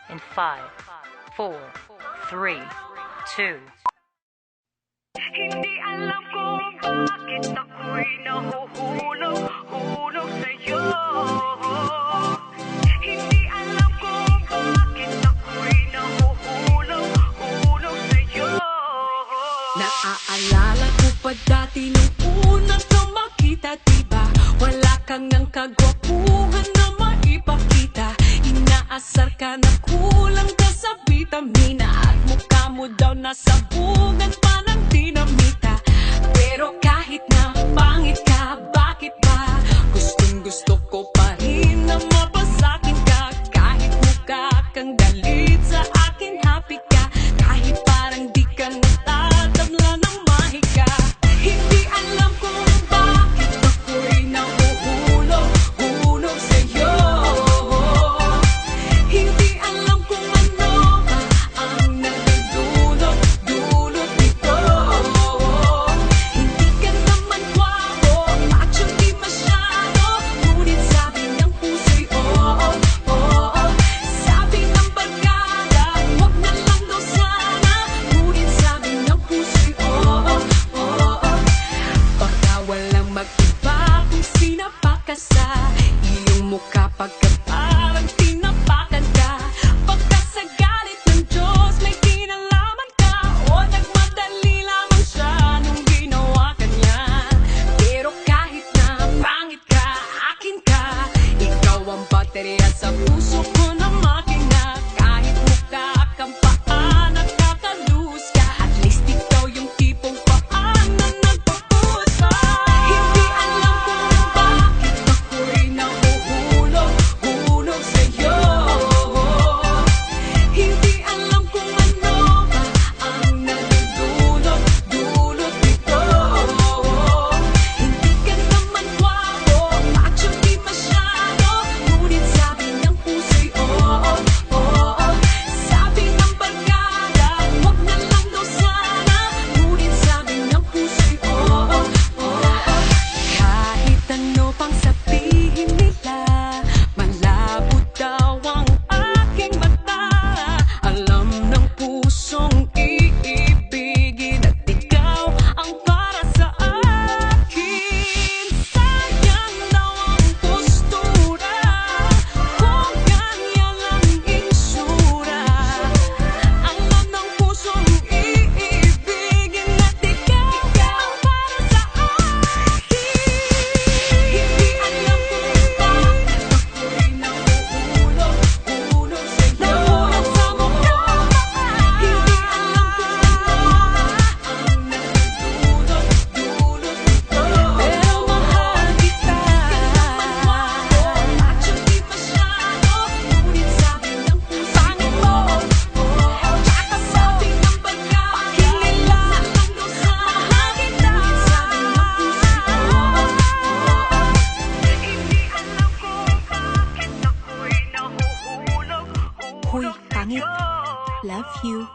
in 5, 4, 3, 2. Hindi alam kung bakit ako'y nahuhulog sa'yo. Hindi alam kung bakit ako'y nahuhulog sa'yo. Naaalala ko pa dati nung unang ka makita, diba? Wala kang ng kagwapuhan na maipakita. Inaasar ka na kulang ka sa vitamina, at mukha mo daw nasa bugan pa ng dinamita. Pero kahit na pangit ka, bakit ba gustong gusto ko pa rin na mapasakin ka? Kahit mukha kang galit sa akin, happy ka. Kahit parang di ka natatabla ng mahika. Hindi alam kung bakit ako'y nahuhulog sa'yo. Hindi alam kung ano ba ang nagdudulot nito. Hindi ka naman gwapo, macho di masyado, ngunit sabi ng puso'y oo, oo. Sabi ng barkada, wag na lang daw sana, ngunit sabi ng puso'y oo, oo. Baka walang mag-iba kung sinapak ka sa iyong mukha, pagkat parang tinapakan ka. Baka sa galit ng Diyos may kinalaman ka, o nagmadali lamang siya nung ginawa ka niya. Pero kahit na pangit ka, akin ka. Ikaw ang baterya sa puso ko na makina. Kahit mukha kang paa, nakakalus ka, at least ikaw yung tipong paa na nagpapusa. Hindi alam kung bakit ako'y nahuhulog sa'yo. Hindi alam kung ano ba ang nagdudulot nito. Hindi ka naman gwapo, macho di masyado, ngunit sabi ng puso'y oo, oo. Sabi ng barkada, wag na lang daw sana, ngunit sabi ng puso'y oo, oo. Kahit ano pang sabihin nila, malabo daw ang aking mata. Alam ng pusong iibigin, at ikaw ang para sa akin. Sayang daw ang postura, kung ganyan lang insura. Alam ng pusong iibigin, at ikaw ang para sa akin. Hindi alam kung bakit ako'y nahuhulog sa'yo. Nahuhulog sa mukha. Hindi alam kung ano ang nagdudulot nito. Pero mahal kita. Macho di masyado, ngunit sabi ng puso pangit mo. Tsaka sabi ng barkada, pakinggan lang daw sana, ngunit sabi ng puso oo. Hindi alam kung bakit ako'y nahuhulog Hoy, pangit. sa'yo. Love you.